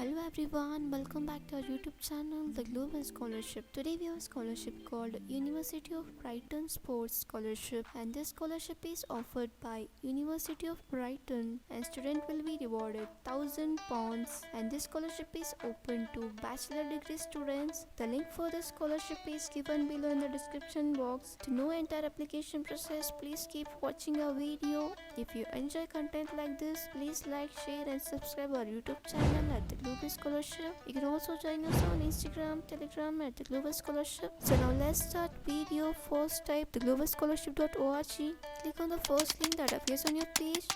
Hello everyone, welcome back to our YouTube channel, The Global Scholarship. Today we have a scholarship called University of Brighton Sports Scholarship, and this scholarship is offered by University of Brighton, and student will be rewarded £1,000, and this scholarship is open to bachelor degree students. The link for the scholarship is given below in the description box. To know entire application process, please keep watching our video. If you enjoy content like this, please like, share and subscribe our YouTube channel at The Global Scholarship. You can also join us on Instagram, Telegram at The Global Scholarship. So now let's start video. First type theglobalscholarship.org. Click on the first link that appears on your page.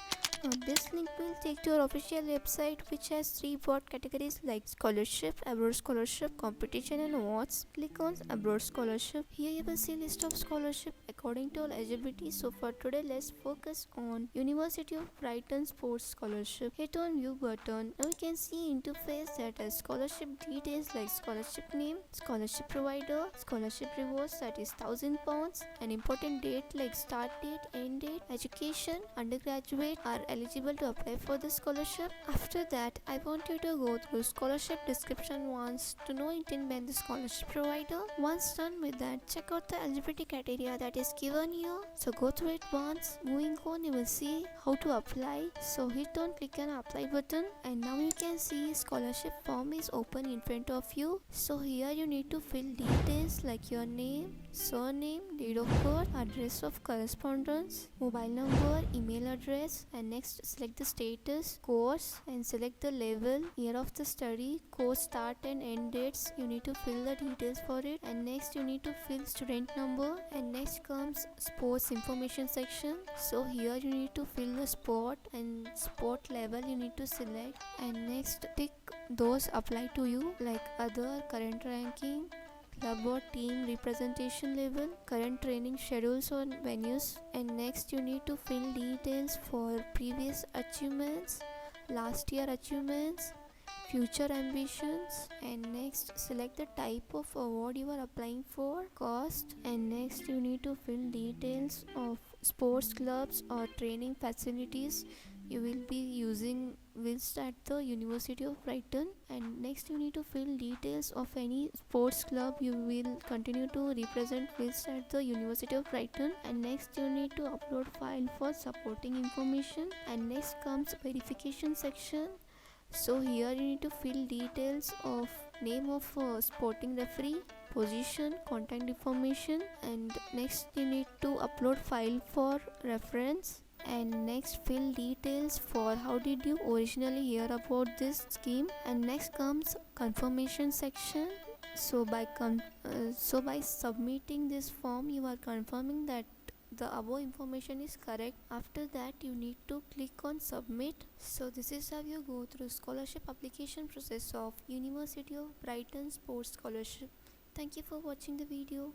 Now this link will take to our official website, which has three broad categories like scholarship, abroad scholarship, competition and awards. Click on abroad scholarship. Here you will see list of scholarship according to eligibility. So for today, let's focus on University of Brighton Sports Scholarship. Hit on view button. Now you can see interface that has scholarship details like scholarship name, scholarship provider, scholarship rewards that is £1,000, an important date like start date, end date, education, undergraduate are eligible to apply for the scholarship. After that, I want you to go through scholarship description once to know intent by the scholarship provider. Once done with that, check out the eligibility criteria that is given here. So go through it once. Moving on, you will see how to apply. So hit on click on apply button, and now you can see scholarship form is open in front of you. So here you need to fill details like your name, surname, date of birth, address of correspondence, mobile number, email address, and next select the status, course, and select the level, year of the study, course start and end dates. You need to fill the details for it, and next you need to fill student number, and next comes sports information section. So here you need to fill the sport and sport level you need to select, and next tick those apply to you like other, current ranking, club or team representation level, current training schedules or venues, and next you need to fill details for previous achievements, last year achievements, future ambitions, and next select the type of award you are applying for, cost, and next you need to fill details of sports clubs or training facilities you will be using whilst at the University of Brighton, and next you need to fill details of any sports club you will continue to represent whilst at the University of Brighton, and next you need to upload file for supporting information, and next comes verification section. So here you need to fill details of name of sporting referee, position, contact information, and next you need to upload file for reference, and next fill details for how did you originally hear about this scheme, and next comes confirmation section. So by submitting this form you are confirming that the above information is correct. After that you need to click on submit. So this is how you go through scholarship application process of University of Brighton Sports Scholarship. Thank you for watching the video.